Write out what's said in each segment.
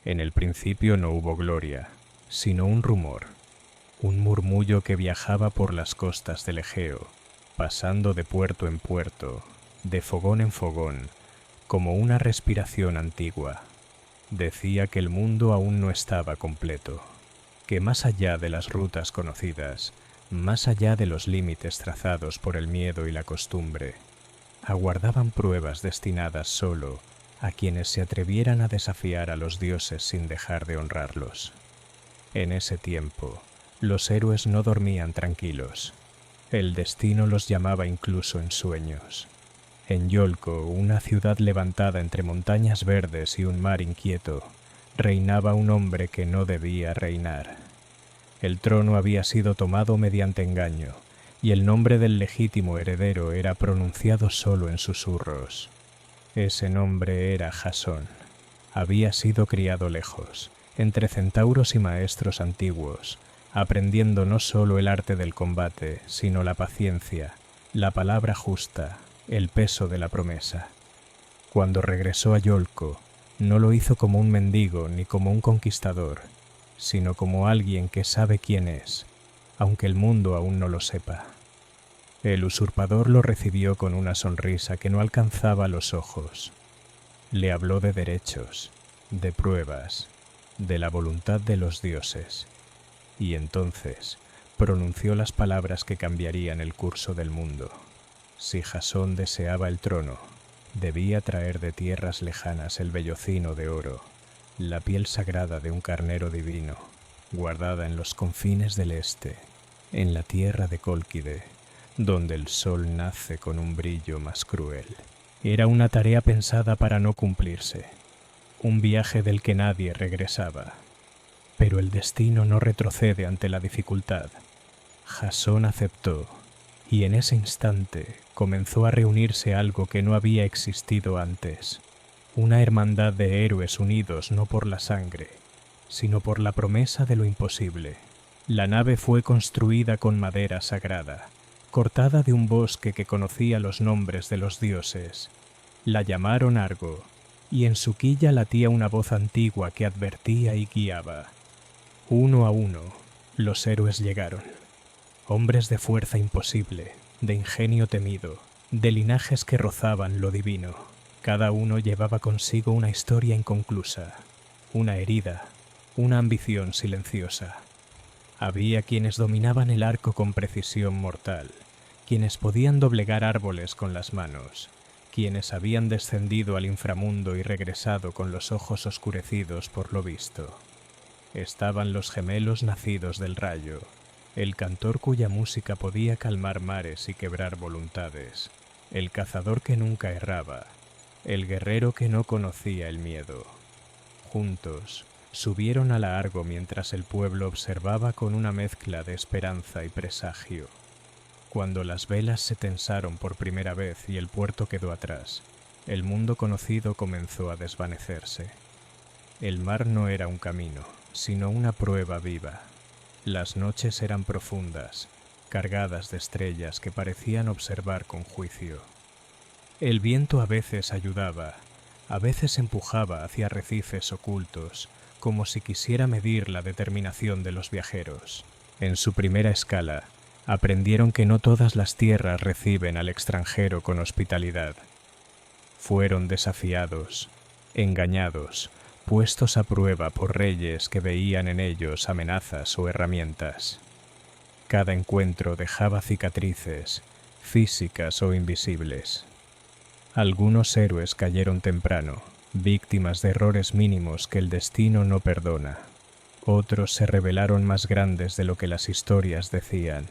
En el principio no hubo gloria, sino un rumor, un murmullo que viajaba por las costas del Egeo, pasando de puerto en puerto, de fogón en fogón, como una respiración antigua. Decía que el mundo aún no estaba completo, que más allá de las rutas conocidas, más allá de los límites trazados por el miedo y la costumbre, aguardaban pruebas destinadas solo a quienes se atrevieran a desafiar a los dioses sin dejar de honrarlos. En ese tiempo, los héroes no dormían tranquilos. El destino los llamaba incluso en sueños. En Yolco, una ciudad levantada entre montañas verdes y un mar inquieto, reinaba un hombre que no debía reinar. El trono había sido tomado mediante engaño, y el nombre del legítimo heredero era pronunciado solo en susurros. Ese nombre era Jasón. Había sido criado lejos, entre centauros y maestros antiguos, aprendiendo no solo el arte del combate, sino la paciencia, la palabra justa, el peso de la promesa. Cuando regresó a Yolco, no lo hizo como un mendigo ni como un conquistador, sino como alguien que sabe quién es, aunque el mundo aún no lo sepa. El usurpador lo recibió con una sonrisa que no alcanzaba los ojos. Le habló de derechos, de pruebas, de la voluntad de los dioses, y entonces pronunció las palabras que cambiarían el curso del mundo. Si Jasón deseaba el trono, debía traer de tierras lejanas el vellocino de oro, la piel sagrada de un carnero divino, guardada en los confines del este, en la tierra de Cólquide, donde el sol nace con un brillo más cruel. Era una tarea pensada para no cumplirse, un viaje del que nadie regresaba. Pero el destino no retrocede ante la dificultad. Jasón aceptó, y en ese instante comenzó a reunirse algo que no había existido antes, una hermandad de héroes unidos no por la sangre, sino por la promesa de lo imposible. La nave fue construida con madera sagrada, cortada de un bosque que conocía los nombres de los dioses. La llamaron Argo, y en su quilla latía una voz antigua que advertía y guiaba. Uno a uno, los héroes llegaron. Hombres de fuerza imposible, de ingenio temido, de linajes que rozaban lo divino. Cada uno llevaba consigo una historia inconclusa, una herida, una ambición silenciosa. Había quienes dominaban el arco con precisión mortal, quienes podían doblegar árboles con las manos, quienes habían descendido al inframundo y regresado con los ojos oscurecidos por lo visto. Estaban los gemelos nacidos del rayo, el cantor cuya música podía calmar mares y quebrar voluntades, el cazador que nunca erraba, el guerrero que no conocía el miedo. Juntos, subieron a la Argo mientras el pueblo observaba con una mezcla de esperanza y presagio. Cuando las velas se tensaron por primera vez y el puerto quedó atrás, el mundo conocido comenzó a desvanecerse. El mar no era un camino, sino una prueba viva. Las noches eran profundas, cargadas de estrellas que parecían observar con juicio. El viento a veces ayudaba, a veces empujaba hacia arrecifes ocultos, como si quisiera medir la determinación de los viajeros. En su primera escala, aprendieron que no todas las tierras reciben al extranjero con hospitalidad. Fueron desafiados, engañados, puestos a prueba por reyes que veían en ellos amenazas o herramientas. Cada encuentro dejaba cicatrices, físicas o invisibles. Algunos héroes cayeron temprano, víctimas de errores mínimos que el destino no perdona. Otros se revelaron más grandes de lo que las historias decían.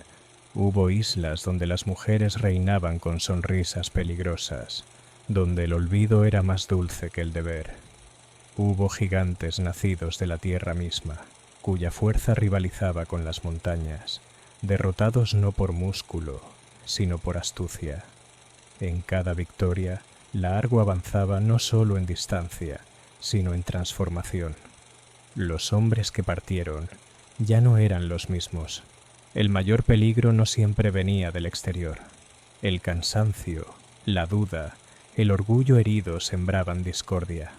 Hubo islas donde las mujeres reinaban con sonrisas peligrosas, donde el olvido era más dulce que el deber. Hubo gigantes nacidos de la tierra misma, cuya fuerza rivalizaba con las montañas, derrotados no por músculo, sino por astucia. En cada victoria, la Argo avanzaba no solo en distancia, sino en transformación. Los hombres que partieron ya no eran los mismos. El mayor peligro no siempre venía del exterior. El cansancio, la duda, el orgullo herido sembraban discordia.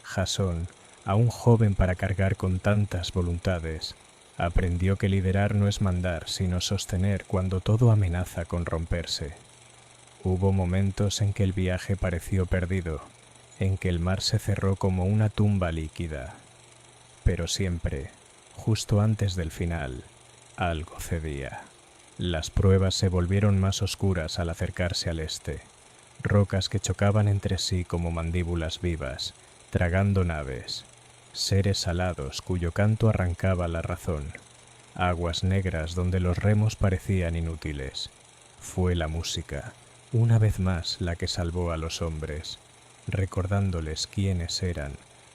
Jasón, Aún joven para cargar con tantas voluntades, aprendió que liderar no es mandar, sino sostener cuando todo amenaza con romperse. Hubo momentos en que el viaje pareció perdido, en que el mar se cerró como una tumba líquida. Pero siempre, justo antes del final, algo cedía. Las pruebas se volvieron más oscuras al acercarse al este. Rocas que chocaban entre sí como mandíbulas vivas, tragando naves. Seres alados cuyo canto arrancaba la razón. Aguas negras donde los remos parecían inútiles. Fue la música, una vez más, la que salvó a los hombres, recordándoles quiénes eran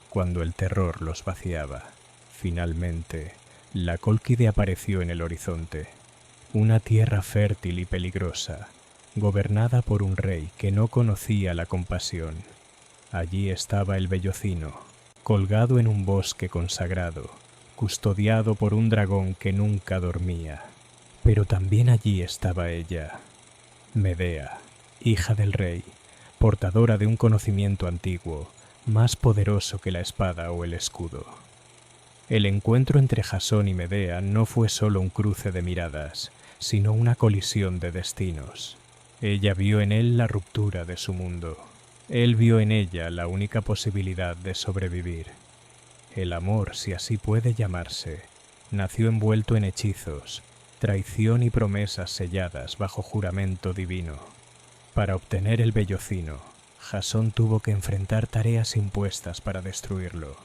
cuando el terror los vaciaba. Finalmente, la Cólquide apareció en el horizonte, una tierra fértil y peligrosa, gobernada por un rey que no conocía la compasión. Allí estaba el Bellocino, colgado en un bosque consagrado, custodiado por un dragón que nunca dormía. Pero también allí estaba ella, Medea, hija del rey, portadora de un conocimiento antiguo, más poderoso que la espada o el escudo. El encuentro entre Jasón y Medea no fue solo un cruce de miradas, sino una colisión de destinos. Ella vio en él la ruptura de su mundo. Él vio en ella la única posibilidad de sobrevivir. El amor, si así puede llamarse, nació envuelto en hechizos, traición y promesas selladas bajo juramento divino. Para obtener el Bellocino, Jasón tuvo que enfrentar tareas impuestas para destruirlo,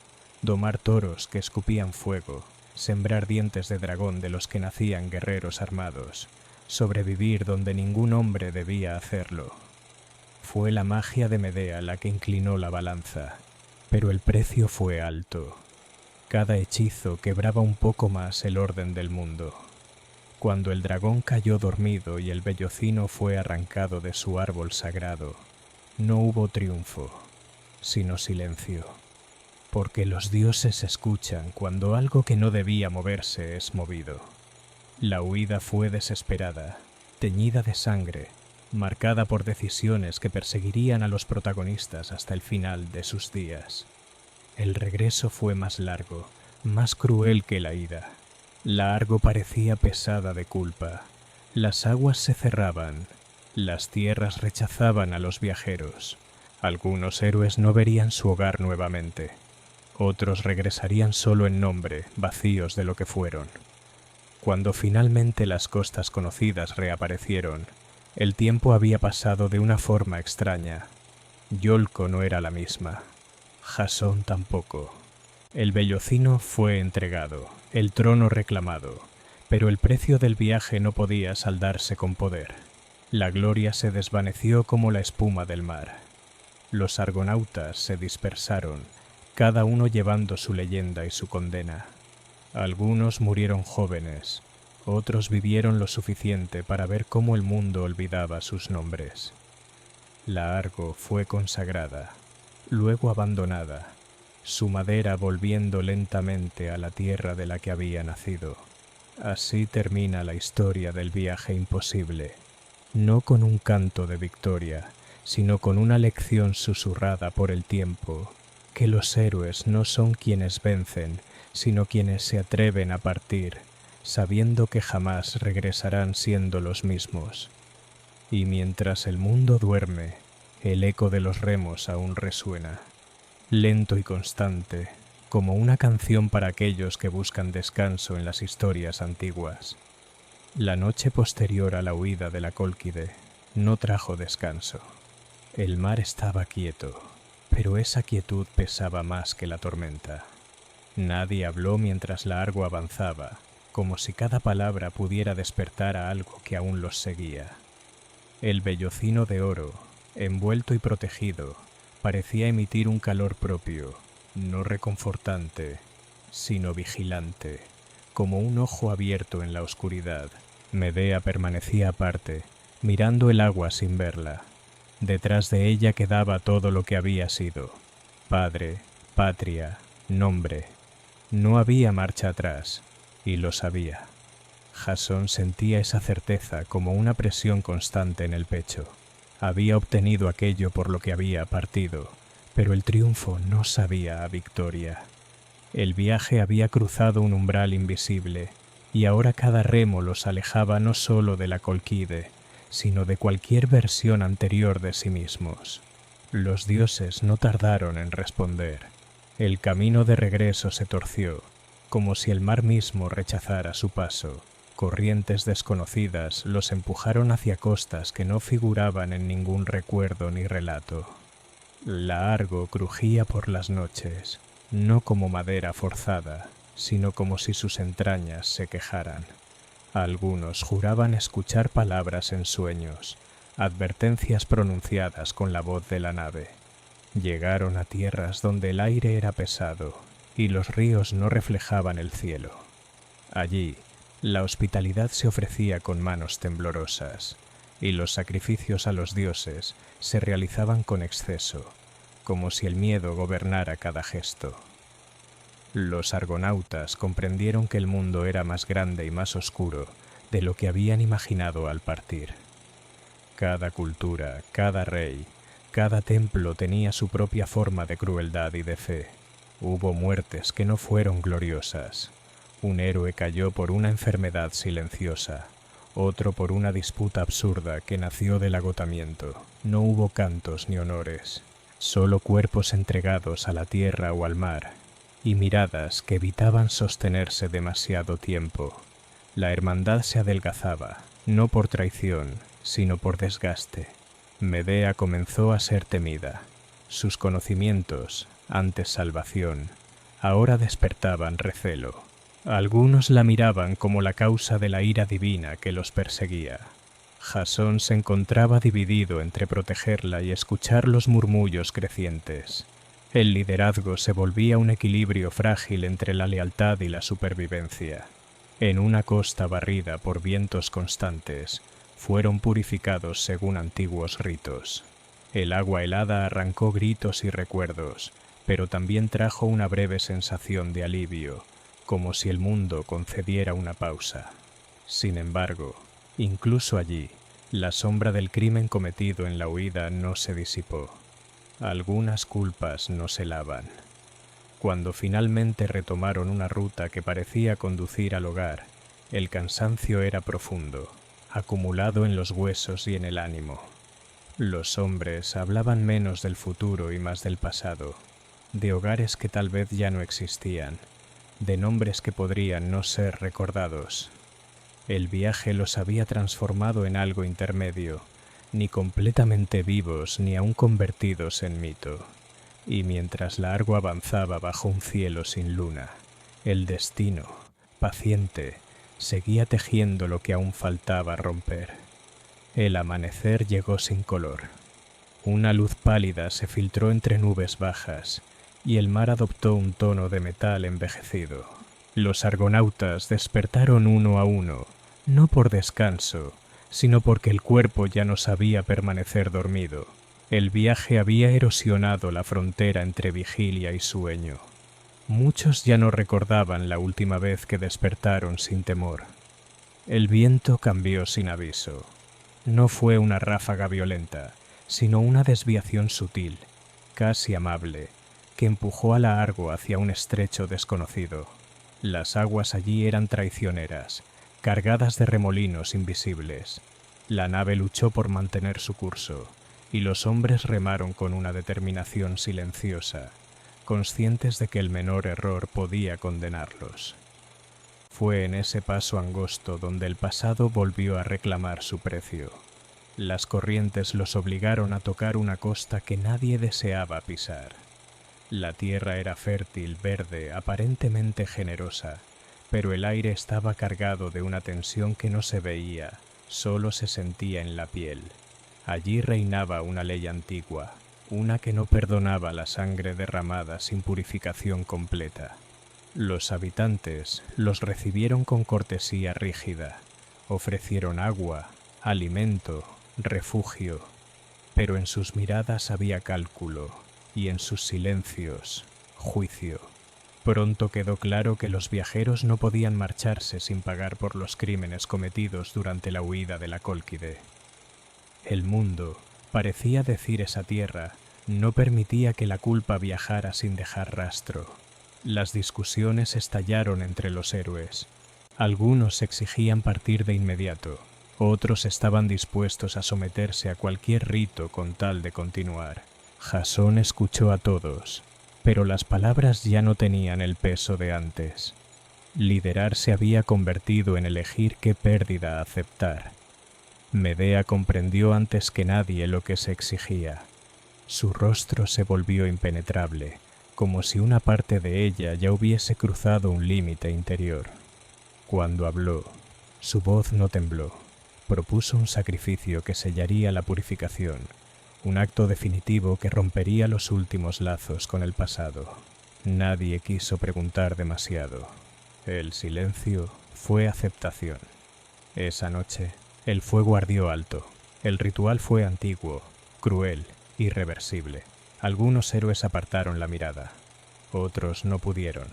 domar toros que escupían fuego, sembrar dientes de dragón de los que nacían guerreros armados, sobrevivir donde ningún hombre debía hacerlo. Fue la magia de Medea la que inclinó la balanza, pero el precio fue alto. Cada hechizo quebraba un poco más el orden del mundo. Cuando el dragón cayó dormido y el Bellocino fue arrancado de su árbol sagrado, no hubo triunfo, sino silencio. Porque los dioses escuchan cuando algo que no debía moverse es movido. La huida fue desesperada, teñida de sangre, marcada por decisiones que perseguirían a los protagonistas hasta el final de sus días. El regreso fue más largo, más cruel que la ida. La Argo parecía pesada de culpa. Las aguas se cerraban, las tierras rechazaban a los viajeros. Algunos héroes no verían su hogar nuevamente. Otros regresarían solo en nombre, vacíos de lo que fueron. Cuando finalmente las costas conocidas reaparecieron, el tiempo había pasado de una forma extraña. Iolco no era la misma. Jasón tampoco. El Bellocino fue entregado, el trono reclamado, pero el precio del viaje no podía saldarse con poder. La gloria se desvaneció como la espuma del mar. Los argonautas se dispersaron, cada uno llevando su leyenda y su condena. Algunos murieron jóvenes, otros vivieron lo suficiente para ver cómo el mundo olvidaba sus nombres. La Argo fue consagrada, luego abandonada, su madera volviendo lentamente a la tierra de la que había nacido. Así termina la historia del viaje imposible, no con un canto de victoria, sino con una lección susurrada por el tiempo, que los héroes no son quienes vencen, sino quienes se atreven a partir, sabiendo que jamás regresarán siendo los mismos. Y mientras el mundo duerme, el eco de los remos aún resuena, lento y constante, como una canción para aquellos que buscan descanso en las historias antiguas. La noche posterior a la huida de la Cólquide no trajo descanso. El mar estaba quieto, pero esa quietud pesaba más que la tormenta. Nadie habló mientras la Argo avanzaba, como si cada palabra pudiera despertar a algo que aún los seguía. El Bellocino de oro, envuelto y protegido, parecía emitir un calor propio, no reconfortante, sino vigilante, como un ojo abierto en la oscuridad. Medea permanecía aparte, mirando el agua sin verla. Detrás de ella quedaba todo lo que había sido: padre, patria, nombre. No había marcha atrás, y lo sabía. Jasón sentía esa certeza como una presión constante en el pecho. Había obtenido aquello por lo que había partido, pero el triunfo no sabía a victoria. El viaje había cruzado un umbral invisible, y ahora cada remo los alejaba no solo de la Colquide, sino de cualquier versión anterior de sí mismos. Los dioses no tardaron en responder. El camino de regreso se torció, como si el mar mismo rechazara su paso. Corrientes desconocidas los empujaron hacia costas que no figuraban en ningún recuerdo ni relato. La Argo crujía por las noches, no como madera forzada, sino como si sus entrañas se quejaran. Algunos juraban escuchar palabras en sueños, advertencias pronunciadas con la voz de la nave. Llegaron a tierras donde el aire era pesado y los ríos no reflejaban el cielo. Allí, la hospitalidad se ofrecía con manos temblorosas, y los sacrificios a los dioses se realizaban con exceso, como si el miedo gobernara cada gesto. Los argonautas comprendieron que el mundo era más grande y más oscuro de lo que habían imaginado al partir. Cada cultura, cada rey, cada templo tenía su propia forma de crueldad y de fe. Hubo muertes que no fueron gloriosas. Un héroe cayó por una enfermedad silenciosa, otro por una disputa absurda que nació del agotamiento. No hubo cantos ni honores, solo cuerpos entregados a la tierra o al mar, y miradas que evitaban sostenerse demasiado tiempo. La hermandad se adelgazaba, no por traición, sino por desgaste. Medea comenzó a ser temida. Sus conocimientos, antes salvación, ahora despertaban recelo. Algunos la miraban como la causa de la ira divina que los perseguía. Jasón se encontraba dividido entre protegerla y escuchar los murmullos crecientes. El liderazgo se volvía un equilibrio frágil entre la lealtad y la supervivencia. En una costa barrida por vientos constantes, fueron purificados según antiguos ritos. El agua helada arrancó gritos y recuerdos, pero también trajo una breve sensación de alivio, como si el mundo concediera una pausa. Sin embargo, incluso allí, la sombra del crimen cometido en la huida no se disipó. Algunas culpas no se lavan. Cuando finalmente retomaron una ruta que parecía conducir al hogar, el cansancio era profundo, acumulado en los huesos y en el ánimo. Los hombres hablaban menos del futuro y más del pasado, de hogares que tal vez ya no existían, de nombres que podrían no ser recordados. El viaje los había transformado en algo intermedio, ni completamente vivos ni aún convertidos en mito. Y mientras la Argo avanzaba bajo un cielo sin luna, el destino, paciente, seguía tejiendo lo que aún faltaba romper. El amanecer llegó sin color. Una luz pálida se filtró entre nubes bajas, y el mar adoptó un tono de metal envejecido. Los argonautas despertaron uno a uno, no por descanso, sino porque el cuerpo ya no sabía permanecer dormido. El viaje había erosionado la frontera entre vigilia y sueño. Muchos ya no recordaban la última vez que despertaron sin temor. El viento cambió sin aviso. No fue una ráfaga violenta, sino una desviación sutil, casi amable, que empujó a la Argo hacia un estrecho desconocido. Las aguas allí eran traicioneras, cargadas de remolinos invisibles. La nave luchó por mantener su curso, y los hombres remaron con una determinación silenciosa, conscientes de que el menor error podía condenarlos. Fue en ese paso angosto donde el pasado volvió a reclamar su precio. Las corrientes los obligaron a tocar una costa que nadie deseaba pisar. La tierra era fértil, verde, aparentemente generosa, pero el aire estaba cargado de una tensión que no se veía, solo se sentía en la piel. Allí reinaba una ley antigua, una que no perdonaba la sangre derramada sin purificación completa. Los habitantes los recibieron con cortesía rígida, ofrecieron agua, alimento, refugio, pero en sus miradas había cálculo y en sus silencios, juicio. Pronto quedó claro que los viajeros no podían marcharse sin pagar por los crímenes cometidos durante la huida de la Cólquide. El mundo, parecía decir esa tierra, no permitía que la culpa viajara sin dejar rastro. Las discusiones estallaron entre los héroes. Algunos exigían partir de inmediato, otros estaban dispuestos a someterse a cualquier rito con tal de continuar. Jasón escuchó a todos, pero las palabras ya no tenían el peso de antes. Liderar se había convertido en elegir qué pérdida aceptar. Medea comprendió antes que nadie lo que se exigía. Su rostro se volvió impenetrable, como si una parte de ella ya hubiese cruzado un límite interior. Cuando habló, su voz no tembló. Propuso un sacrificio que sellaría la purificación, un acto definitivo que rompería los últimos lazos con el pasado. Nadie quiso preguntar demasiado. El silencio fue aceptación. Esa noche, el fuego ardió alto. El ritual fue antiguo, cruel, irreversible. Algunos héroes apartaron la mirada, otros no pudieron.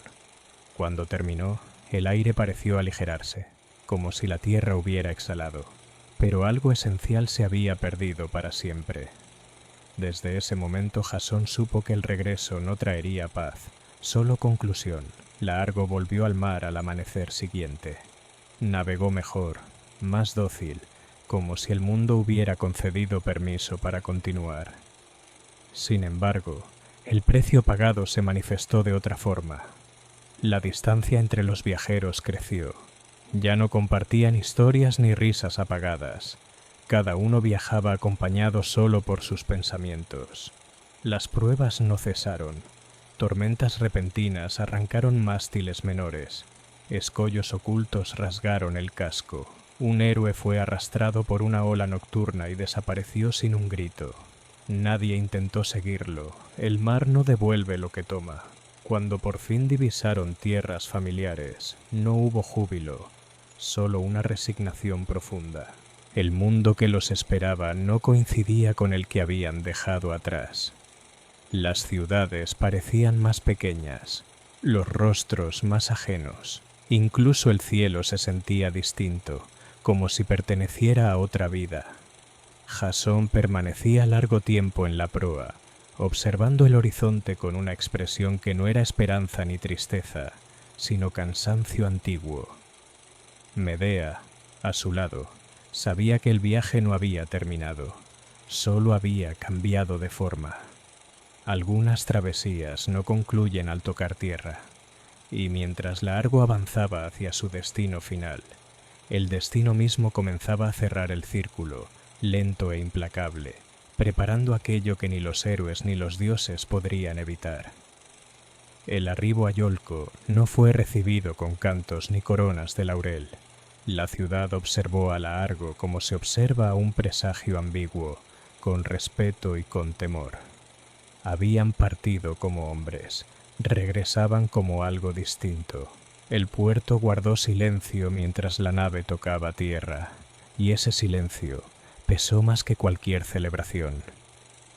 Cuando terminó, el aire pareció aligerarse, como si la tierra hubiera exhalado. Pero algo esencial se había perdido para siempre. Desde ese momento Jasón supo que el regreso no traería paz, solo conclusión. La Argo volvió al mar al amanecer siguiente. Navegó mejor, más dócil, como si el mundo hubiera concedido permiso para continuar. Sin embargo, el precio pagado se manifestó de otra forma. La distancia entre los viajeros creció. Ya no compartían historias ni risas apagadas. Cada uno viajaba acompañado solo por sus pensamientos. Las pruebas no cesaron. Tormentas repentinas arrancaron mástiles menores. Escollos ocultos rasgaron el casco. Un héroe fue arrastrado por una ola nocturna y desapareció sin un grito. Nadie intentó seguirlo. El mar no devuelve lo que toma. Cuando por fin divisaron tierras familiares, no hubo júbilo, solo una resignación profunda. El mundo que los esperaba no coincidía con el que habían dejado atrás. Las ciudades parecían más pequeñas, los rostros más ajenos. Incluso el cielo se sentía distinto, como si perteneciera a otra vida. Jasón permanecía largo tiempo en la proa, observando el horizonte con una expresión que no era esperanza ni tristeza, sino cansancio antiguo. Medea, a su lado, sabía que el viaje no había terminado, solo había cambiado de forma. Algunas travesías no concluyen al tocar tierra, y mientras la Argo avanzaba hacia su destino final, el destino mismo comenzaba a cerrar el círculo, lento e implacable, preparando aquello que ni los héroes ni los dioses podrían evitar. El arribo a Iolco no fue recibido con cantos ni coronas de laurel. La ciudad observó a la Argo como se observa a un presagio ambiguo, con respeto y con temor. Habían partido como hombres, regresaban como algo distinto. El puerto guardó silencio mientras la nave tocaba tierra, y ese silencio pesó más que cualquier celebración.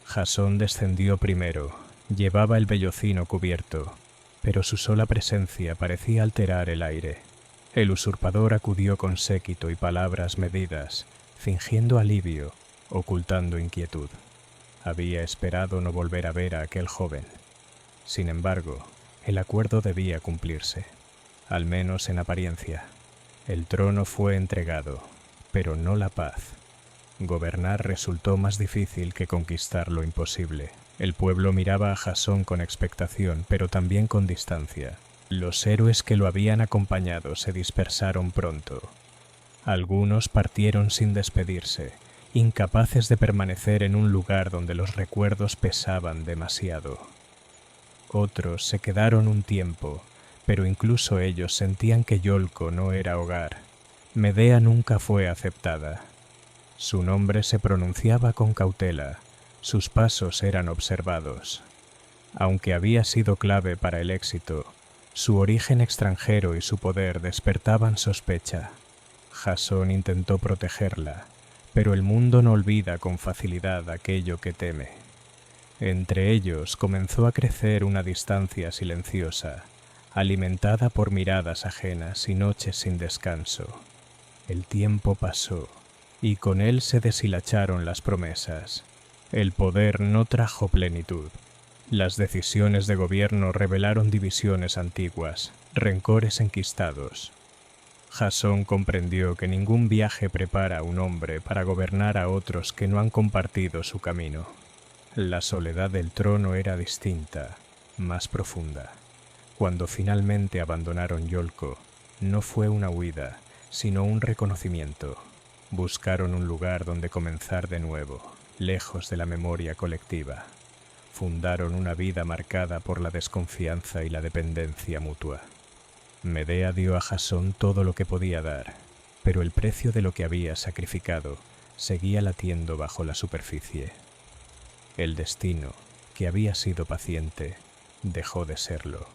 Jasón descendió primero, llevaba el vellocino cubierto, pero su sola presencia parecía alterar el aire. El usurpador acudió con séquito y palabras medidas, fingiendo alivio, ocultando inquietud. Había esperado no volver a ver a aquel joven. Sin embargo, el acuerdo debía cumplirse, al menos en apariencia. El trono fue entregado, pero no la paz. Gobernar resultó más difícil que conquistar lo imposible. El pueblo miraba a Jasón con expectación, pero también con distancia. Los héroes que lo habían acompañado se dispersaron pronto. Algunos partieron sin despedirse, incapaces de permanecer en un lugar donde los recuerdos pesaban demasiado. Otros se quedaron un tiempo, pero incluso ellos sentían que Iolco no era hogar. Medea nunca fue aceptada. Su nombre se pronunciaba con cautela, sus pasos eran observados. Aunque había sido clave para el éxito, su origen extranjero y su poder despertaban sospecha. Jasón intentó protegerla, pero el mundo no olvida con facilidad aquello que teme. Entre ellos comenzó a crecer una distancia silenciosa, alimentada por miradas ajenas y noches sin descanso. El tiempo pasó, y con él se deshilacharon las promesas. El poder no trajo plenitud. Las decisiones de gobierno revelaron divisiones antiguas, rencores enquistados. Jasón comprendió que ningún viaje prepara a un hombre para gobernar a otros que no han compartido su camino. La soledad del trono era distinta, más profunda. Cuando finalmente abandonaron Yolco, no fue una huida, sino un reconocimiento. Buscaron un lugar donde comenzar de nuevo, lejos de la memoria colectiva. Fundaron una vida marcada por la desconfianza y la dependencia mutua. Medea dio a Jasón todo lo que podía dar, pero el precio de lo que había sacrificado seguía latiendo bajo la superficie. El destino, que había sido paciente, dejó de serlo.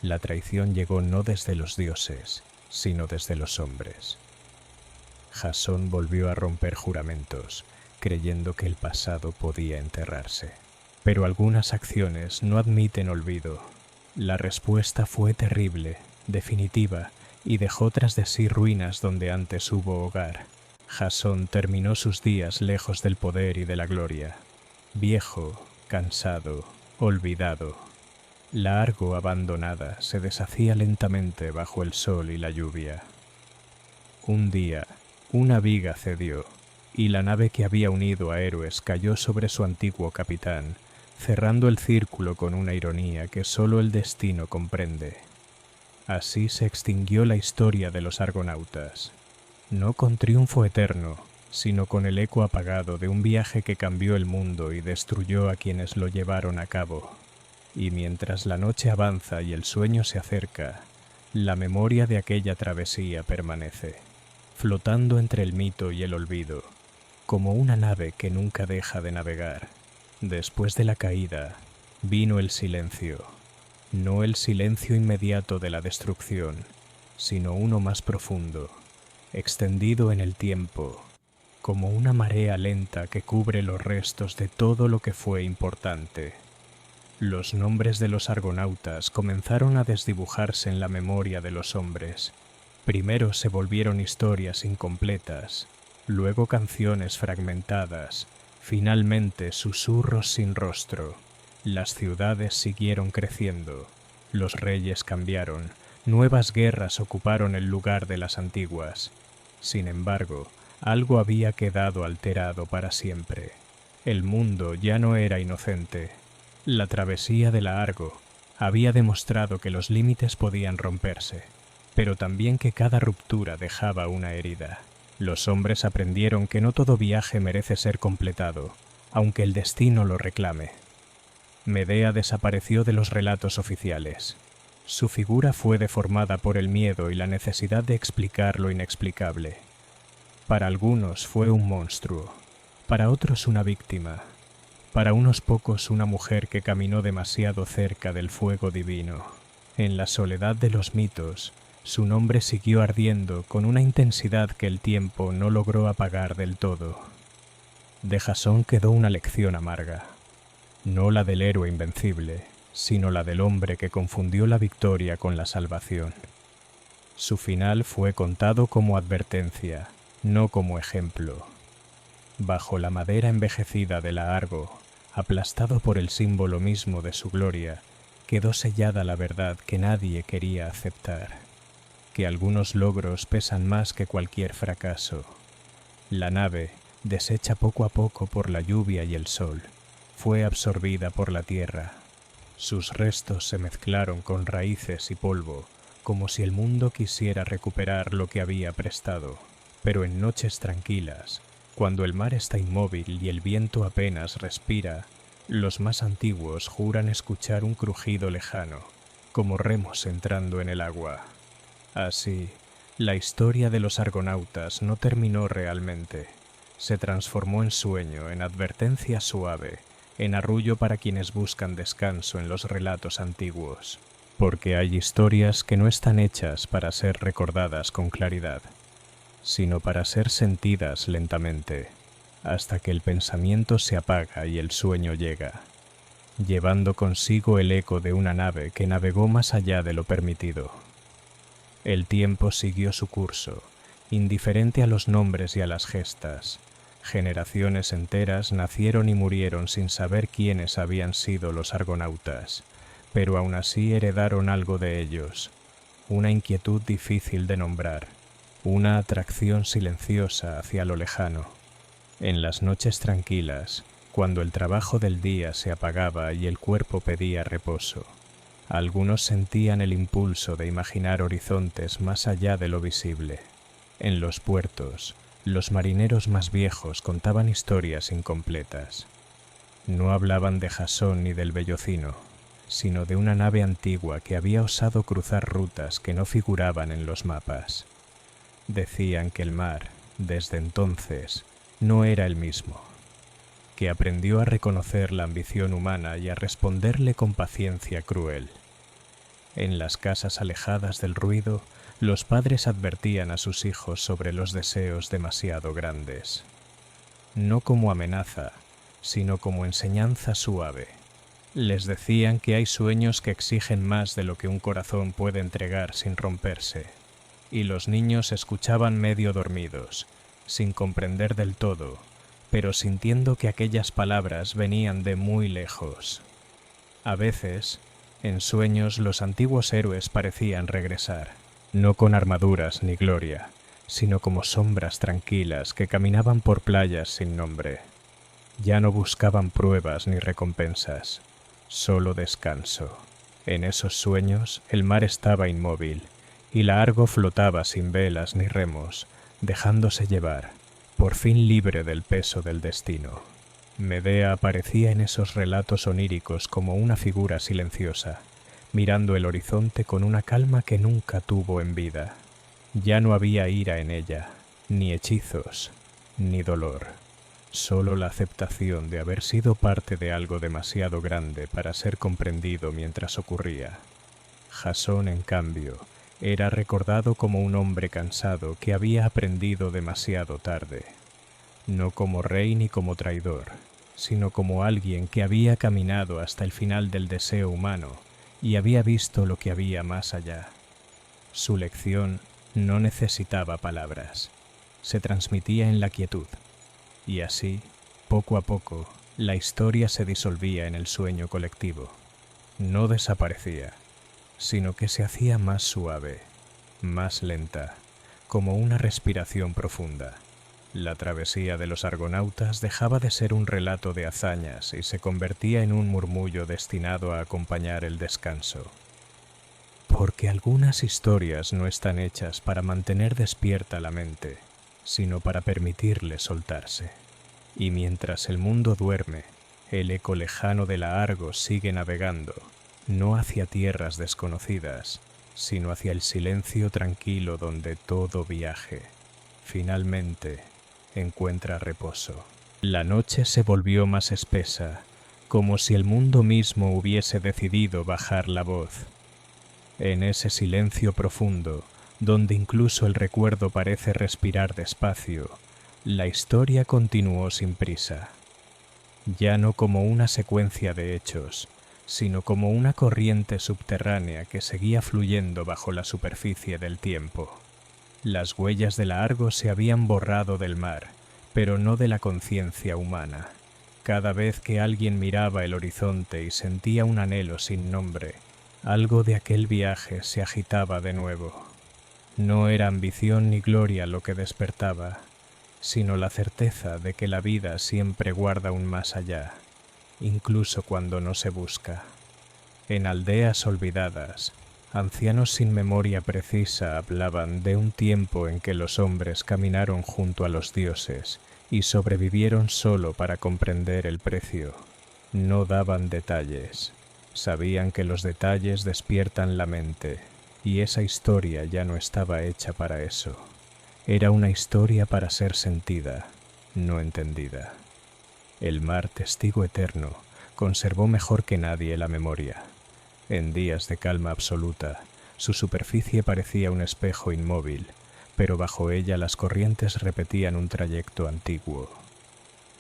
La traición llegó no desde los dioses, sino desde los hombres. Jasón volvió a romper juramentos, creyendo que el pasado podía enterrarse. Pero algunas acciones no admiten olvido. La respuesta fue terrible, definitiva, y dejó tras de sí ruinas donde antes hubo hogar. Jasón terminó sus días lejos del poder y de la gloria. Viejo, cansado, olvidado. La Argo abandonada se deshacía lentamente bajo el sol y la lluvia. Un día, una viga cedió, y la nave que había unido a héroes cayó sobre su antiguo capitán, cerrando el círculo con una ironía que solo el destino comprende. Así se extinguió la historia de los argonautas, no con triunfo eterno, sino con el eco apagado de un viaje que cambió el mundo y destruyó a quienes lo llevaron a cabo. Y mientras la noche avanza y el sueño se acerca, la memoria de aquella travesía permanece, flotando entre el mito y el olvido, como una nave que nunca deja de navegar. Después de la caída, vino el silencio, no el silencio inmediato de la destrucción, sino uno más profundo, extendido en el tiempo, como una marea lenta que cubre los restos de todo lo que fue importante. Los nombres de los argonautas comenzaron a desdibujarse en la memoria de los hombres. Primero se volvieron historias incompletas, luego canciones fragmentadas, finalmente susurros sin rostro. Las ciudades siguieron creciendo, los reyes cambiaron, nuevas guerras ocuparon el lugar de las antiguas. Sin embargo, algo había quedado alterado para siempre. El mundo ya no era inocente. La travesía de la Argo había demostrado que los límites podían romperse, pero también que cada ruptura dejaba una herida. Los hombres aprendieron que no todo viaje merece ser completado, aunque el destino lo reclame. Medea desapareció de los relatos oficiales. Su figura fue deformada por el miedo y la necesidad de explicar lo inexplicable. Para algunos fue un monstruo, para otros una víctima, para unos pocos una mujer que caminó demasiado cerca del fuego divino. En la soledad de los mitos, su nombre siguió ardiendo con una intensidad que el tiempo no logró apagar del todo. De Jasón quedó una lección amarga, no la del héroe invencible, sino la del hombre que confundió la victoria con la salvación. Su final fue contado como advertencia, no como ejemplo. Bajo la madera envejecida de la Argo, aplastado por el símbolo mismo de su gloria, quedó sellada la verdad que nadie quería aceptar, que algunos logros pesan más que cualquier fracaso. La nave, deshecha poco a poco por la lluvia y el sol, fue absorbida por la tierra. Sus restos se mezclaron con raíces y polvo, como si el mundo quisiera recuperar lo que había prestado. Pero en noches tranquilas, cuando el mar está inmóvil y el viento apenas respira, los más antiguos juran escuchar un crujido lejano, como remos entrando en el agua. Así, la historia de los argonautas no terminó realmente. Se transformó en sueño, en advertencia suave, en arrullo para quienes buscan descanso en los relatos antiguos. Porque hay historias que no están hechas para ser recordadas con claridad, sino para ser sentidas lentamente, hasta que el pensamiento se apaga y el sueño llega, llevando consigo el eco de una nave que navegó más allá de lo permitido. El tiempo siguió su curso, indiferente a los nombres y a las gestas. Generaciones enteras nacieron y murieron sin saber quiénes habían sido los argonautas, pero aún así heredaron algo de ellos, una inquietud difícil de nombrar, una atracción silenciosa hacia lo lejano. En las noches tranquilas, cuando el trabajo del día se apagaba y el cuerpo pedía reposo, algunos sentían el impulso de imaginar horizontes más allá de lo visible. En los puertos, los marineros más viejos contaban historias incompletas. No hablaban de Jasón ni del Bellocino, sino de una nave antigua que había osado cruzar rutas que no figuraban en los mapas. Decían que el mar, desde entonces, no era el mismo, que aprendió a reconocer la ambición humana y a responderle con paciencia cruel. En las casas alejadas del ruido, los padres advertían a sus hijos sobre los deseos demasiado grandes, no como amenaza, sino como enseñanza suave. Les decían que hay sueños que exigen más de lo que un corazón puede entregar sin romperse, y los niños escuchaban medio dormidos, sin comprender del todo, pero sintiendo que aquellas palabras venían de muy lejos. A veces, en sueños, los antiguos héroes parecían regresar, no con armaduras ni gloria, sino como sombras tranquilas que caminaban por playas sin nombre. Ya no buscaban pruebas ni recompensas, solo descanso. En esos sueños el mar estaba inmóvil, y la Argo flotaba sin velas ni remos, dejándose llevar, por fin libre del peso del destino. Medea aparecía en esos relatos oníricos como una figura silenciosa, mirando el horizonte con una calma que nunca tuvo en vida. Ya no había ira en ella, ni hechizos, ni dolor, solo la aceptación de haber sido parte de algo demasiado grande para ser comprendido mientras ocurría. Jasón, en cambio, era recordado como un hombre cansado que había aprendido demasiado tarde, no como rey ni como traidor, sino como alguien que había caminado hasta el final del deseo humano y había visto lo que había más allá. Su lección no necesitaba palabras, se transmitía en la quietud, y así, poco a poco, la historia se disolvía en el sueño colectivo. No desaparecía, sino que se hacía más suave, más lenta, como una respiración profunda. La travesía de los argonautas dejaba de ser un relato de hazañas y se convertía en un murmullo destinado a acompañar el descanso. Porque algunas historias no están hechas para mantener despierta la mente, sino para permitirle soltarse. Y mientras el mundo duerme, el eco lejano de la Argo sigue navegando, no hacia tierras desconocidas, sino hacia el silencio tranquilo donde todo viaje, finalmente, encuentra reposo. La noche se volvió más espesa, como si el mundo mismo hubiese decidido bajar la voz. En ese silencio profundo, donde incluso el recuerdo parece respirar despacio, la historia continuó sin prisa, ya no como una secuencia de hechos, sino como una corriente subterránea que seguía fluyendo bajo la superficie del tiempo. Las huellas de la Argo se habían borrado del mar, pero no de la conciencia humana. Cada vez que alguien miraba el horizonte y sentía un anhelo sin nombre, algo de aquel viaje se agitaba de nuevo. No era ambición ni gloria lo que despertaba, sino la certeza de que la vida siempre guarda un más allá, incluso cuando no se busca. En aldeas olvidadas, ancianos sin memoria precisa hablaban de un tiempo en que los hombres caminaron junto a los dioses y sobrevivieron solo para comprender el precio. No daban detalles. Sabían que los detalles despiertan la mente, y esa historia ya no estaba hecha para eso. Era una historia para ser sentida, no entendida. El mar, testigo eterno, conservó mejor que nadie la memoria. En días de calma absoluta, su superficie parecía un espejo inmóvil, pero bajo ella las corrientes repetían un trayecto antiguo.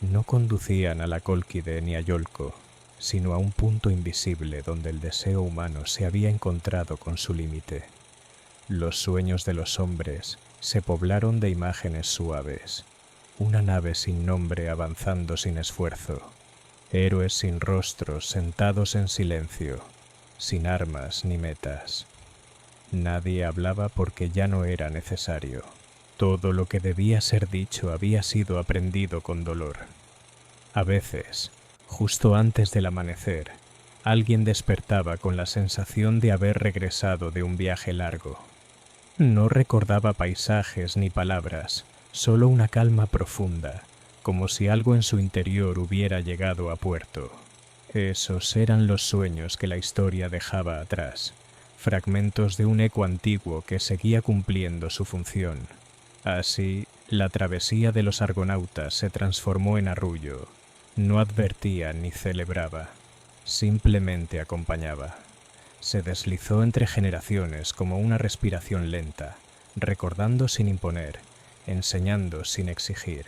No conducían a la Cólquide ni a Yolco, sino a un punto invisible donde el deseo humano se había encontrado con su límite. Los sueños de los hombres se poblaron de imágenes suaves, una nave sin nombre avanzando sin esfuerzo, héroes sin rostros sentados en silencio, sin armas ni metas. Nadie hablaba porque ya no era necesario. Todo lo que debía ser dicho había sido aprendido con dolor. A veces, justo antes del amanecer, alguien despertaba con la sensación de haber regresado de un viaje largo. No recordaba paisajes ni palabras, solo una calma profunda, como si algo en su interior hubiera llegado a puerto. Esos eran los sueños que la historia dejaba atrás, fragmentos de un eco antiguo que seguía cumpliendo su función. Así, la travesía de los argonautas se transformó en arrullo. No advertía ni celebraba, simplemente acompañaba. Se deslizó entre generaciones como una respiración lenta, recordando sin imponer, enseñando sin exigir.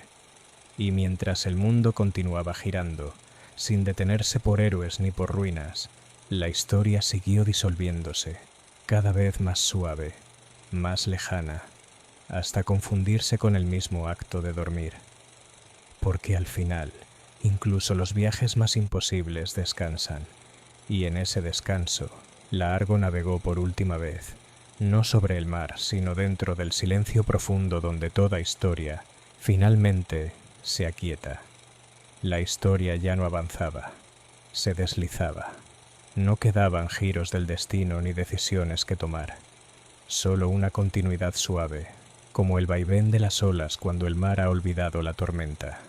Y mientras el mundo continuaba girando, sin detenerse por héroes ni por ruinas, la historia siguió disolviéndose, cada vez más suave, más lejana, hasta confundirse con el mismo acto de dormir. Porque al final, incluso los viajes más imposibles descansan, y en ese descanso, la Argo navegó por última vez, no sobre el mar, sino dentro del silencio profundo donde toda historia, finalmente, se aquieta. La historia ya no avanzaba, se deslizaba. No quedaban giros del destino ni decisiones que tomar, solo una continuidad suave, como el vaivén de las olas cuando el mar ha olvidado la tormenta.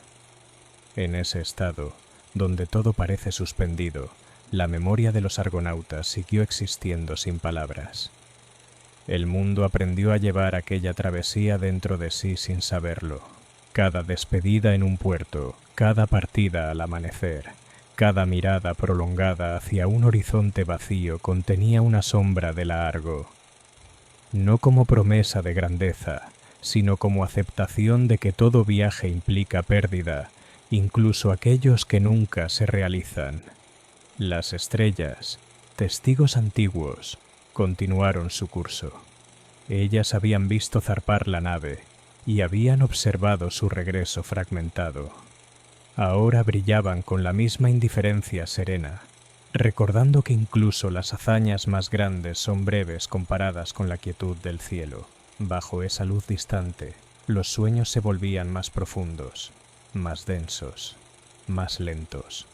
En ese estado, donde todo parece suspendido, la memoria de los argonautas siguió existiendo sin palabras. El mundo aprendió a llevar aquella travesía dentro de sí sin saberlo. Cada despedida en un puerto, cada partida al amanecer, cada mirada prolongada hacia un horizonte vacío contenía una sombra de la Argo. No como promesa de grandeza, sino como aceptación de que todo viaje implica pérdida, incluso aquellos que nunca se realizan. Las estrellas, testigos antiguos, continuaron su curso. Ellas habían visto zarpar la nave y habían observado su regreso fragmentado. Ahora brillaban con la misma indiferencia serena, recordando que incluso las hazañas más grandes son breves comparadas con la quietud del cielo. Bajo esa luz distante, los sueños se volvían más profundos, más densos, más lentos.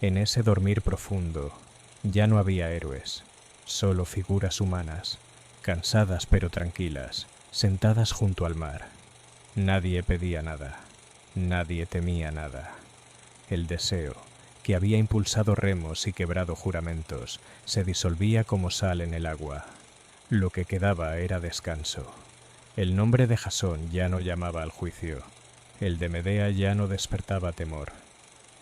En ese dormir profundo ya no había héroes, solo figuras humanas, cansadas pero tranquilas, sentadas junto al mar. Nadie pedía nada, nadie temía nada. El deseo, que había impulsado remos y quebrado juramentos, se disolvía como sal en el agua. Lo que quedaba era descanso. El nombre de Jasón ya no llamaba al juicio. El de Medea ya no despertaba temor.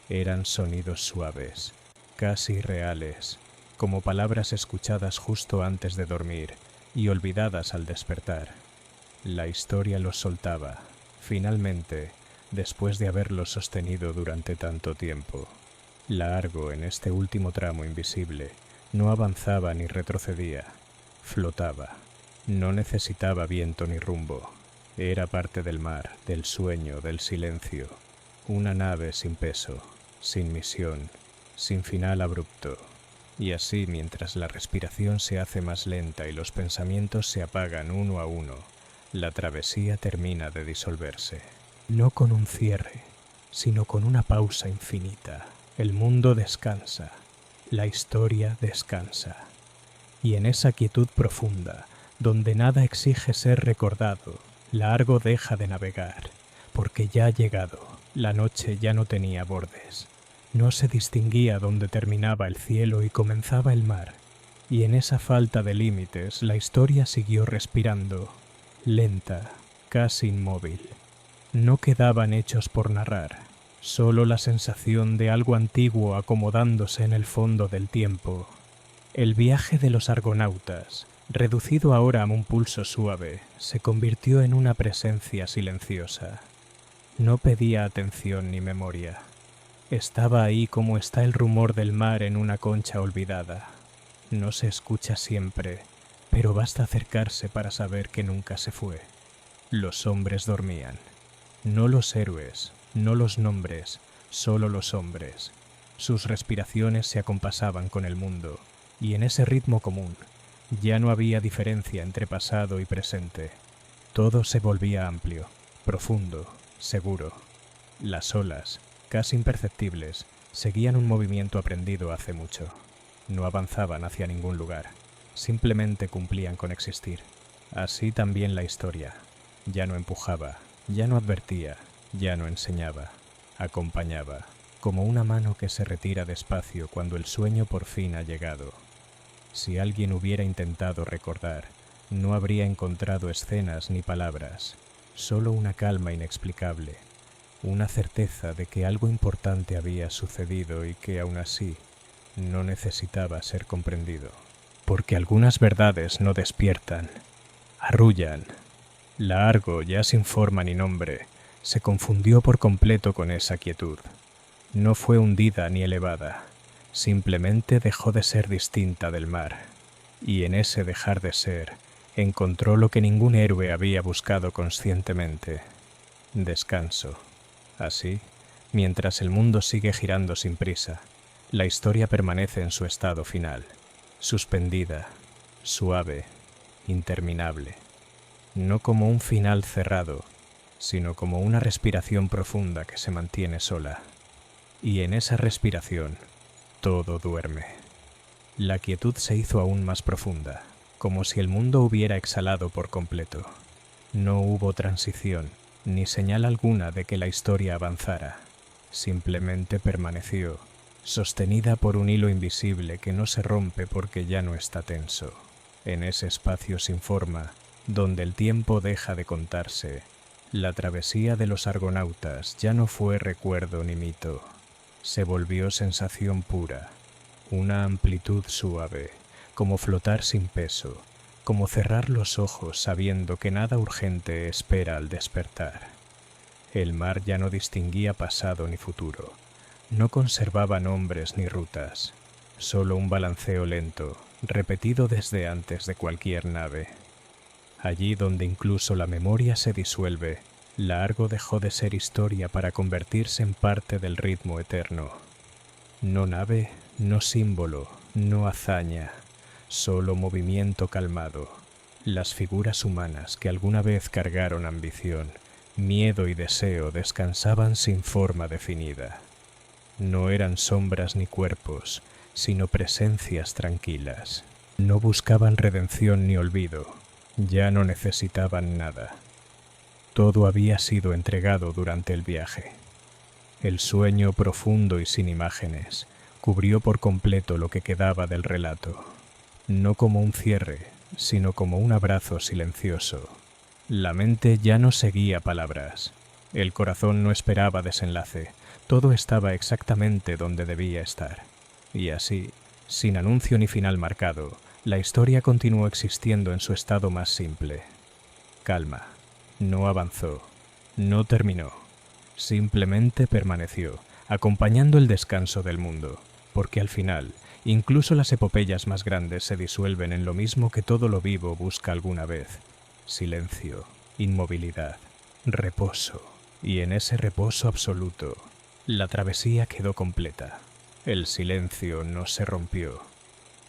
Eran sonidos suaves, casi reales, como palabras escuchadas justo antes de dormir y olvidadas al despertar. La historia los soltaba, finalmente, después de haberlos sostenido durante tanto tiempo. La Argo, en este último tramo invisible, no avanzaba ni retrocedía, flotaba. No necesitaba viento ni rumbo. Era parte del mar, del sueño, del silencio. Una nave sin peso, sin misión, sin final abrupto. Y así, mientras la respiración se hace más lenta y los pensamientos se apagan uno a uno, la travesía termina de disolverse. No con un cierre, sino con una pausa infinita. El mundo descansa, la historia descansa. Y en esa quietud profunda, donde nada exige ser recordado, la Argo deja de navegar, porque ya ha llegado. La noche ya no tenía bordes. No se distinguía dónde terminaba el cielo y comenzaba el mar. Y en esa falta de límites, la historia siguió respirando, lenta, casi inmóvil. No quedaban hechos por narrar, solo la sensación de algo antiguo acomodándose en el fondo del tiempo. El viaje de los argonautas, reducido ahora a un pulso suave, se convirtió en una presencia silenciosa. No pedía atención ni memoria. Estaba ahí como está el rumor del mar en una concha olvidada. No se escucha siempre, pero basta acercarse para saber que nunca se fue. Los hombres dormían. No los héroes, no los nombres, solo los hombres. Sus respiraciones se acompasaban con el mundo, y en ese ritmo común ya no había diferencia entre pasado y presente. Todo se volvía amplio, profundo, seguro. Las olas, casi imperceptibles, seguían un movimiento aprendido hace mucho. No avanzaban hacia ningún lugar, simplemente cumplían con existir. Así también la historia. Ya no empujaba, ya no advertía, ya no enseñaba, acompañaba, como una mano que se retira despacio cuando el sueño por fin ha llegado. Si alguien hubiera intentado recordar, no habría encontrado escenas ni palabras, solo una calma inexplicable, una certeza de que algo importante había sucedido y que aún así no necesitaba ser comprendido. Porque algunas verdades no despiertan, arrullan. La Argo, ya sin forma ni nombre, se confundió por completo con esa quietud. No fue hundida ni elevada, simplemente dejó de ser distinta del mar, y en ese dejar de ser encontró lo que ningún héroe había buscado conscientemente: descanso. Así, mientras el mundo sigue girando sin prisa, la historia permanece en su estado final, suspendida, suave, interminable. No como un final cerrado, sino como una respiración profunda que se mantiene sola. Y en esa respiración, todo duerme. La quietud se hizo aún más profunda, como si el mundo hubiera exhalado por completo. No hubo transición, ni señal alguna de que la historia avanzara. Simplemente permaneció, sostenida por un hilo invisible que no se rompe porque ya no está tenso. En ese espacio sin forma, donde el tiempo deja de contarse, la travesía de los argonautas ya no fue recuerdo ni mito. Se volvió sensación pura, una amplitud suave, como flotar sin peso, como cerrar los ojos sabiendo que nada urgente espera al despertar. El mar ya no distinguía pasado ni futuro, no conservaba nombres ni rutas, solo un balanceo lento, repetido desde antes de cualquier nave. Allí donde incluso la memoria se disuelve, la Argo dejó de ser historia para convertirse en parte del ritmo eterno. No nave, no símbolo, no hazaña, solo movimiento calmado. Las figuras humanas que alguna vez cargaron ambición, miedo y deseo descansaban sin forma definida. No eran sombras ni cuerpos, sino presencias tranquilas. No buscaban redención ni olvido, ya no necesitaban nada. Todo había sido entregado durante el viaje. El sueño profundo y sin imágenes cubrió por completo lo que quedaba del relato, no como un cierre, sino como un abrazo silencioso. La mente ya no seguía palabras, el corazón no esperaba desenlace, todo estaba exactamente donde debía estar. Y así, sin anuncio ni final marcado, la historia continuó existiendo en su estado más simple. Calma, no avanzó, no terminó, simplemente permaneció, acompañando el descanso del mundo, porque al final, incluso las epopeyas más grandes se disuelven en lo mismo que todo lo vivo busca alguna vez: silencio, inmovilidad, reposo. Y en ese reposo absoluto, la travesía quedó completa. El silencio no se rompió,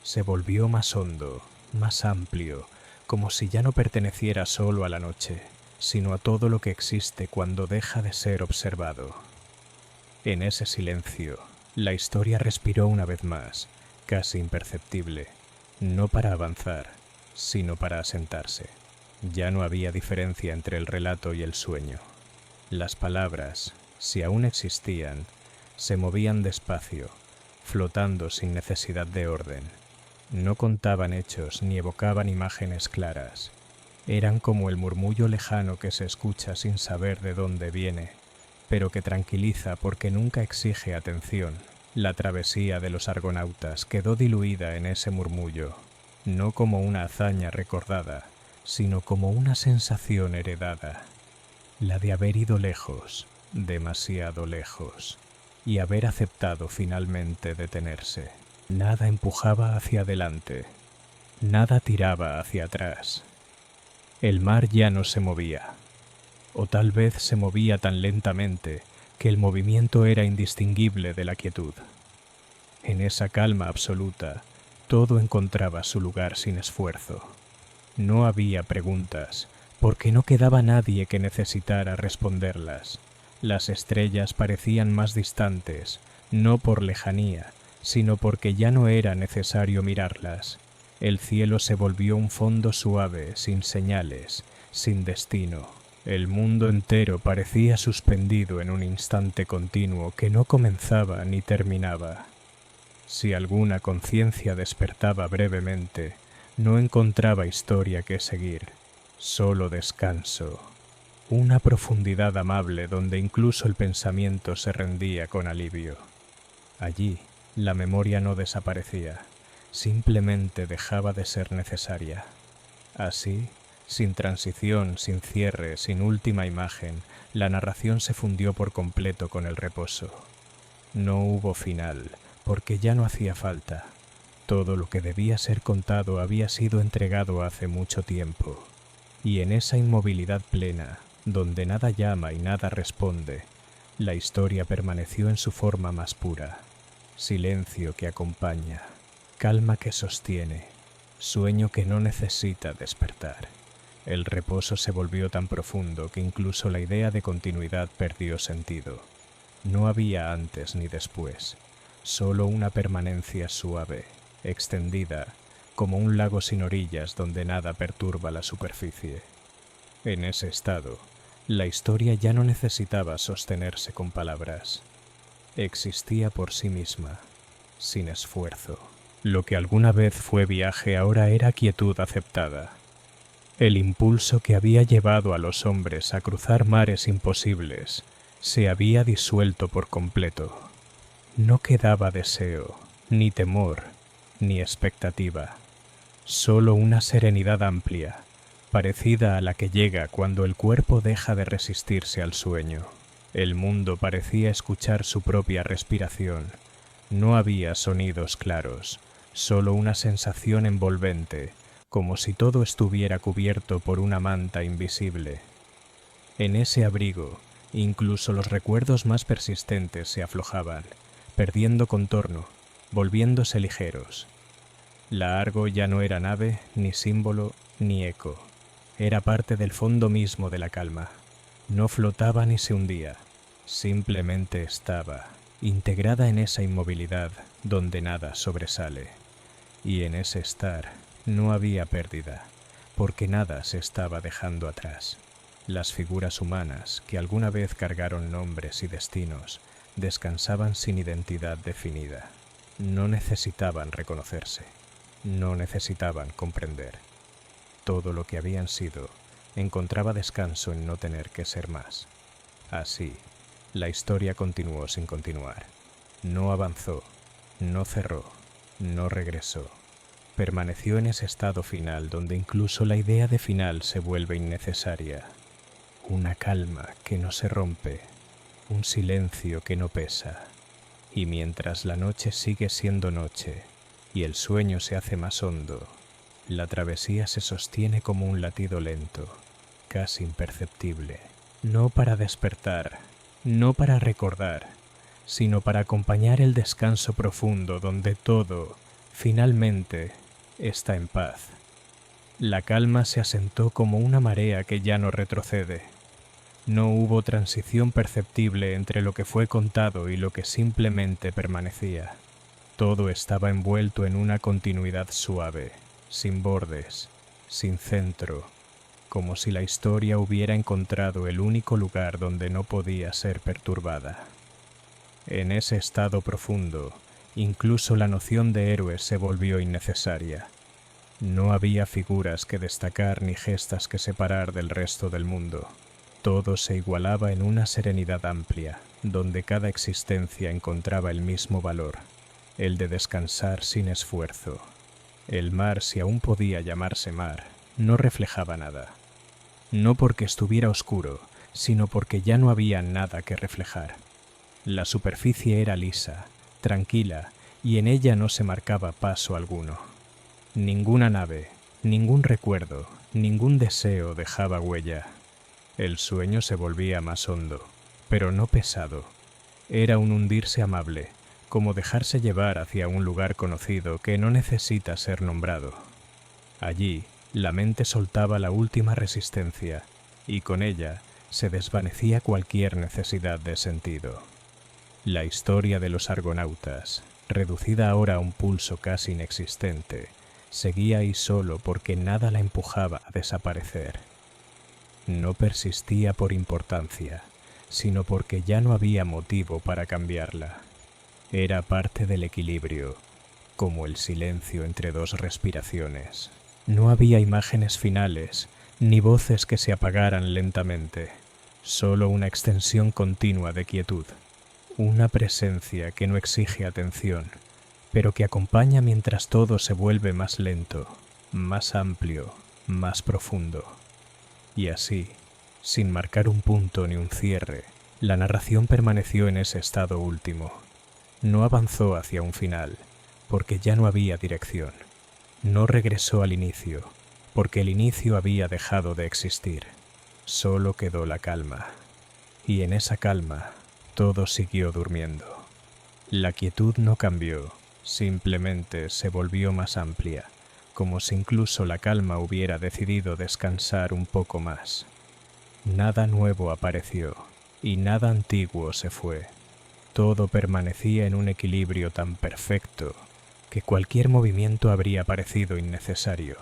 se volvió más hondo, más amplio, como si ya no perteneciera solo a la noche, sino a todo lo que existe cuando deja de ser observado. En ese silencio, la historia respiró una vez más, casi imperceptible, no para avanzar, sino para asentarse. Ya no había diferencia entre el relato y el sueño. Las palabras, si aún existían, se movían despacio, flotando sin necesidad de orden. No contaban hechos ni evocaban imágenes claras. Eran como el murmullo lejano que se escucha sin saber de dónde viene, pero que tranquiliza porque nunca exige atención. La travesía de los argonautas quedó diluida en ese murmullo, no como una hazaña recordada, sino como una sensación heredada, la de haber ido lejos, demasiado lejos, y haber aceptado finalmente detenerse. Nada empujaba hacia adelante, nada tiraba hacia atrás. El mar ya no se movía. o tal vez se movía tan lentamente que el movimiento era indistinguible de la quietud. En esa calma absoluta, todo encontraba su lugar sin esfuerzo. No había preguntas, porque no quedaba nadie que necesitara responderlas. Las estrellas parecían más distantes, no por lejanía, sino porque ya no era necesario mirarlas. El cielo se volvió un fondo suave, sin señales, sin destino. El mundo entero parecía suspendido en un instante continuo que no comenzaba ni terminaba. Si alguna conciencia despertaba brevemente, no encontraba historia que seguir, solo descanso. Una profundidad amable donde incluso el pensamiento se rendía con alivio. Allí, la memoria no desaparecía, simplemente dejaba de ser necesaria. Así, sin transición, sin cierre, sin última imagen, la narración se fundió por completo con el reposo. No hubo final, porque ya no hacía falta. Todo lo que debía ser contado había sido entregado hace mucho tiempo. Y en esa inmovilidad plena, donde nada llama y nada responde, la historia permaneció en su forma más pura. Silencio que acompaña, calma que sostiene, sueño que no necesita despertar. El reposo se volvió tan profundo que incluso la idea de continuidad perdió sentido. No había antes ni después, solo una permanencia suave, extendida, como un lago sin orillas donde nada perturba la superficie. En ese estado, la historia ya no necesitaba sostenerse con palabras. Existía por sí misma, sin esfuerzo. Lo que alguna vez fue viaje ahora era quietud aceptada. El impulso que había llevado a los hombres a cruzar mares imposibles se había disuelto por completo. No quedaba deseo, ni temor, ni expectativa. Solo una serenidad amplia, parecida a la que llega cuando el cuerpo deja de resistirse al sueño. El mundo parecía escuchar su propia respiración. No había sonidos claros, solo una sensación envolvente, como si todo estuviera cubierto por una manta invisible. En ese abrigo, incluso los recuerdos más persistentes se aflojaban, perdiendo contorno, volviéndose ligeros. La Argo ya no era nave, ni símbolo, ni eco. Era parte del fondo mismo de la calma. No flotaba ni se hundía, simplemente estaba, integrada en esa inmovilidad donde nada sobresale. Y en ese estar no había pérdida, porque nada se estaba dejando atrás. Las figuras humanas, que alguna vez cargaron nombres y destinos, descansaban sin identidad definida. No necesitaban reconocerse, no necesitaban comprender. Todo lo que habían sido encontraba descanso en no tener que ser más. Así, la historia continuó sin continuar. No avanzó, no cerró, no regresó. Permaneció en ese estado final donde incluso la idea de final se vuelve innecesaria. Una calma que no se rompe, un silencio que no pesa. Y mientras la noche sigue siendo noche y el sueño se hace más hondo, la travesía se sostiene como un latido lento, casi imperceptible. No para despertar, no para recordar, sino para acompañar el descanso profundo donde todo, finalmente, está en paz. La calma se asentó como una marea que ya no retrocede. No hubo transición perceptible entre lo que fue contado y lo que simplemente permanecía. Todo estaba envuelto en una continuidad suave, sin bordes, sin centro, como si la historia hubiera encontrado el único lugar donde no podía ser perturbada. En ese estado profundo, incluso la noción de héroe se volvió innecesaria. No había figuras que destacar ni gestas que separar del resto del mundo. Todo se igualaba en una serenidad amplia, donde cada existencia encontraba el mismo valor, el de descansar sin esfuerzo. El mar, si aún podía llamarse mar, no reflejaba nada. No porque estuviera oscuro, sino porque ya no había nada que reflejar. La superficie era lisa, tranquila, y en ella no se marcaba paso alguno. Ninguna nave, ningún recuerdo, ningún deseo dejaba huella. El sueño se volvía más hondo, pero no pesado. Era un hundirse amable, como dejarse llevar hacia un lugar conocido que no necesita ser nombrado. Allí, la mente soltaba la última resistencia, y con ella se desvanecía cualquier necesidad de sentido. La historia de los argonautas, reducida ahora a un pulso casi inexistente, seguía ahí solo porque nada la empujaba a desaparecer. No persistía por importancia, sino porque ya no había motivo para cambiarla. Era parte del equilibrio, como el silencio entre dos respiraciones. No había imágenes finales, ni voces que se apagaran lentamente, solo una extensión continua de quietud, una presencia que no exige atención, pero que acompaña mientras todo se vuelve más lento, más amplio, más profundo. Y así, sin marcar un punto ni un cierre, la narración permaneció en ese estado último. No avanzó hacia un final, porque ya no había dirección. No regresó al inicio, porque el inicio había dejado de existir. Solo quedó la calma. Y en esa calma, todo siguió durmiendo. La quietud no cambió, simplemente se volvió más amplia, como si incluso la calma hubiera decidido descansar un poco más. Nada nuevo apareció, y nada antiguo se fue. Todo permanecía en un equilibrio tan perfecto que cualquier movimiento habría parecido innecesario.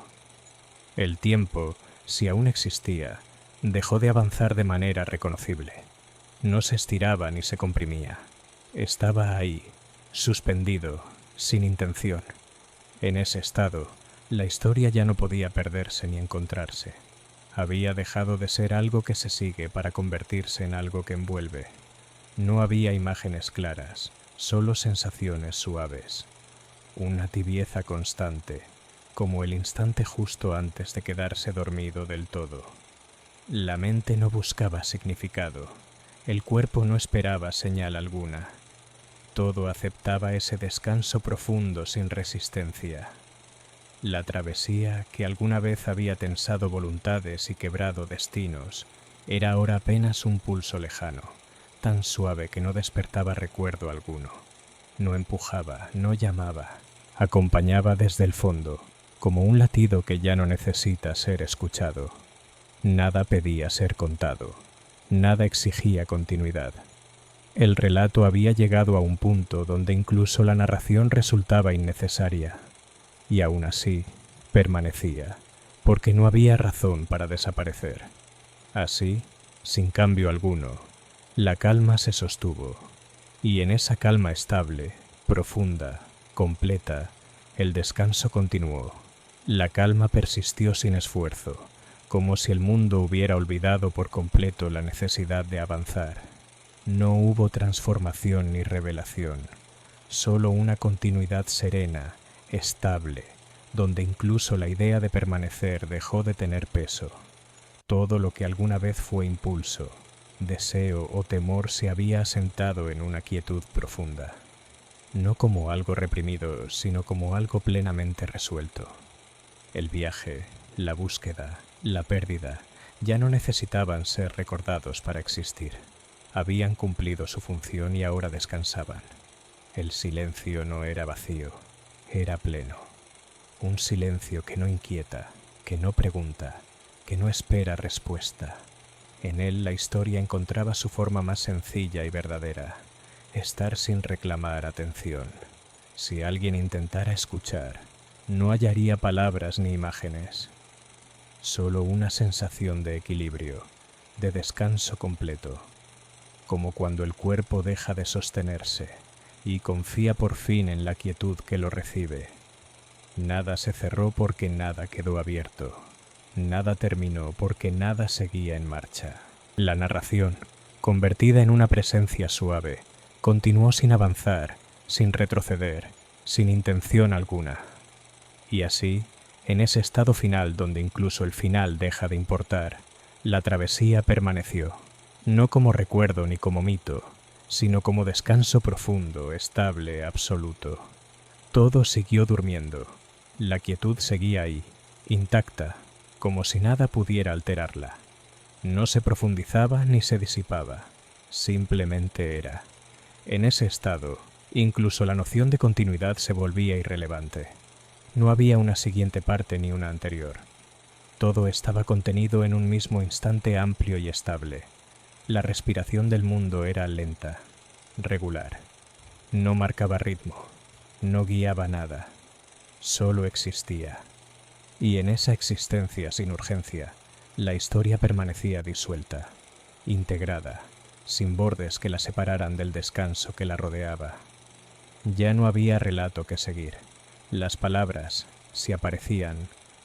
El tiempo, si aún existía, dejó de avanzar de manera reconocible. No se estiraba ni se comprimía. Estaba ahí, suspendido, sin intención. En ese estado, la historia ya no podía perderse ni encontrarse. Había dejado de ser algo que se sigue para convertirse en algo que envuelve. No había imágenes claras, solo sensaciones suaves. Una tibieza constante, como el instante justo antes de quedarse dormido del todo. La mente no buscaba significado, el cuerpo no esperaba señal alguna. Todo aceptaba ese descanso profundo sin resistencia. La travesía, que alguna vez había tensado voluntades y quebrado destinos, era ahora apenas un pulso lejano, tan suave que no despertaba recuerdo alguno. No empujaba, no llamaba, acompañaba desde el fondo, como un latido que ya no necesita ser escuchado. Nada pedía ser contado, nada exigía continuidad. El relato había llegado a un punto donde incluso la narración resultaba innecesaria, y aún así permanecía, porque no había razón para desaparecer. Así, sin cambio alguno, la calma se sostuvo, y en esa calma estable, profunda, completa, el descanso continuó. La calma persistió sin esfuerzo, como si el mundo hubiera olvidado por completo la necesidad de avanzar. No hubo transformación ni revelación, solo una continuidad serena, estable, donde incluso la idea de permanecer dejó de tener peso. Todo lo que alguna vez fue impulso, deseo o temor se había asentado en una quietud profunda, no como algo reprimido, sino como algo plenamente resuelto. El viaje, la búsqueda, la pérdida, ya no necesitaban ser recordados para existir. Habían cumplido su función y ahora descansaban. El silencio no era vacío, era pleno. Un silencio que no inquieta, que no pregunta, que no espera respuesta. En él la historia encontraba su forma más sencilla y verdadera, estar sin reclamar atención. Si alguien intentara escuchar, no hallaría palabras ni imágenes, solo una sensación de equilibrio, de descanso completo, como cuando el cuerpo deja de sostenerse y confía por fin en la quietud que lo recibe. Nada se cerró porque nada quedó abierto, nada terminó porque nada seguía en marcha. La narración, convertida en una presencia suave, continuó sin avanzar, sin retroceder, sin intención alguna. Y así, en ese estado final donde incluso el final deja de importar, la travesía permaneció, no como recuerdo ni como mito, sino como descanso profundo, estable, absoluto. Todo siguió durmiendo, la quietud seguía ahí, intacta, como si nada pudiera alterarla. No se profundizaba ni se disipaba, simplemente era. En ese estado, incluso la noción de continuidad se volvía irrelevante. No había una siguiente parte ni una anterior. Todo estaba contenido en un mismo instante amplio y estable. La respiración del mundo era lenta, regular. No marcaba ritmo, no guiaba nada, solo existía. Y en esa existencia sin urgencia, la historia permanecía disuelta, integrada, sin bordes que la separaran del descanso que la rodeaba. Ya no había relato que seguir. Las palabras, si aparecían,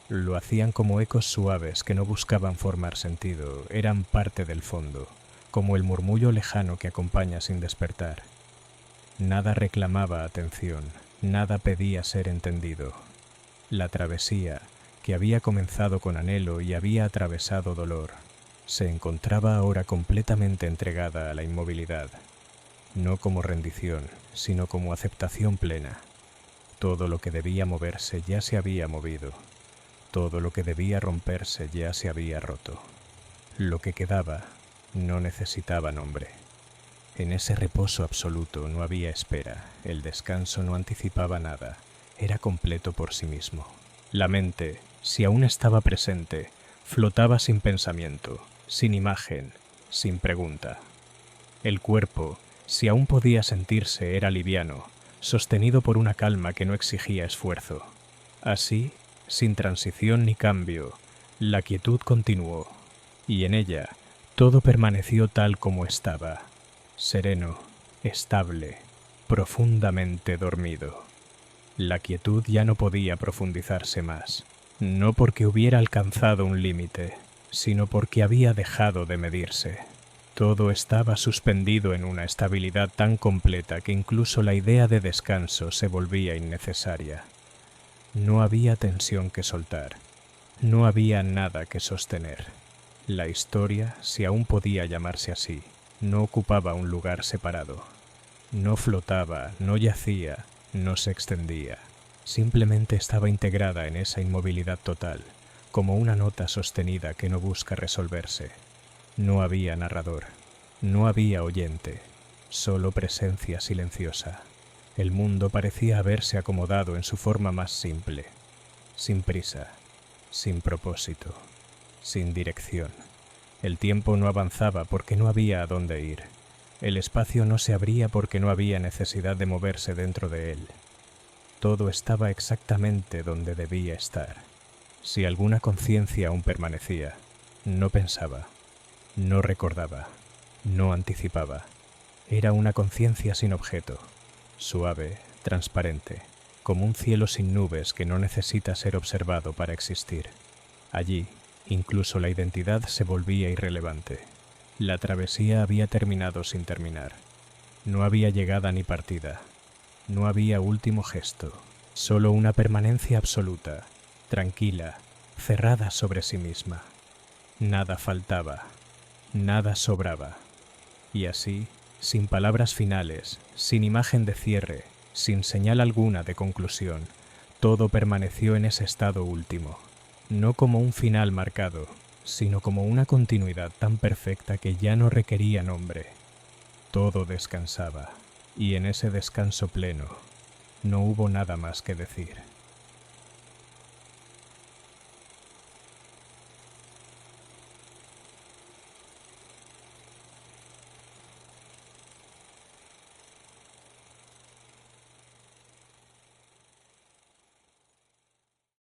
lo hacían como ecos suaves que no buscaban formar sentido, eran parte del fondo, como el murmullo lejano que acompaña sin despertar. Nada reclamaba atención, nada pedía ser entendido. La travesía, que había comenzado con anhelo y había atravesado dolor, se encontraba ahora completamente entregada a la inmovilidad, no como rendición, sino como aceptación plena. Todo lo que debía moverse ya se había movido, todo lo que debía romperse ya se había roto. Lo que quedaba no necesitaba nombre. En ese reposo absoluto no había espera, el descanso no anticipaba nada, era completo por sí mismo. La mente, si aún estaba presente, flotaba sin pensamiento, sin imagen, sin pregunta. El cuerpo, si aún podía sentirse, era liviano, sostenido por una calma que no exigía esfuerzo. Así, sin transición ni cambio, la quietud continuó, y en ella todo permaneció tal como estaba, sereno, estable, profundamente dormido. La quietud ya no podía profundizarse más, no porque hubiera alcanzado un límite, sino porque había dejado de medirse. Todo estaba suspendido en una estabilidad tan completa que incluso la idea de descanso se volvía innecesaria. No había tensión que soltar, no había nada que sostener. La historia, si aún podía llamarse así, no ocupaba un lugar separado. No flotaba, no yacía, no se extendía. Simplemente estaba integrada en esa inmovilidad total, como una nota sostenida que no busca resolverse. No había narrador, no había oyente, solo presencia silenciosa. El mundo parecía haberse acomodado en su forma más simple, sin prisa, sin propósito, sin dirección. El tiempo no avanzaba porque no había a dónde ir. El espacio no se abría porque no había necesidad de moverse dentro de él. Todo estaba exactamente donde debía estar. Si alguna conciencia aún permanecía, no pensaba, no recordaba, no anticipaba. Era una conciencia sin objeto, suave, transparente, como un cielo sin nubes que no necesita ser observado para existir. Allí, incluso la identidad se volvía irrelevante. La travesía había terminado sin terminar. No había llegada ni partida. No había último gesto. Solo una permanencia absoluta, tranquila, cerrada sobre sí misma. Nada faltaba. Nada sobraba. Y así, sin palabras finales, sin imagen de cierre, sin señal alguna de conclusión, todo permaneció en ese estado último. No como un final marcado, sino como una continuidad tan perfecta que ya no requería nombre. Todo descansaba, y en ese descanso pleno no hubo nada más que decir.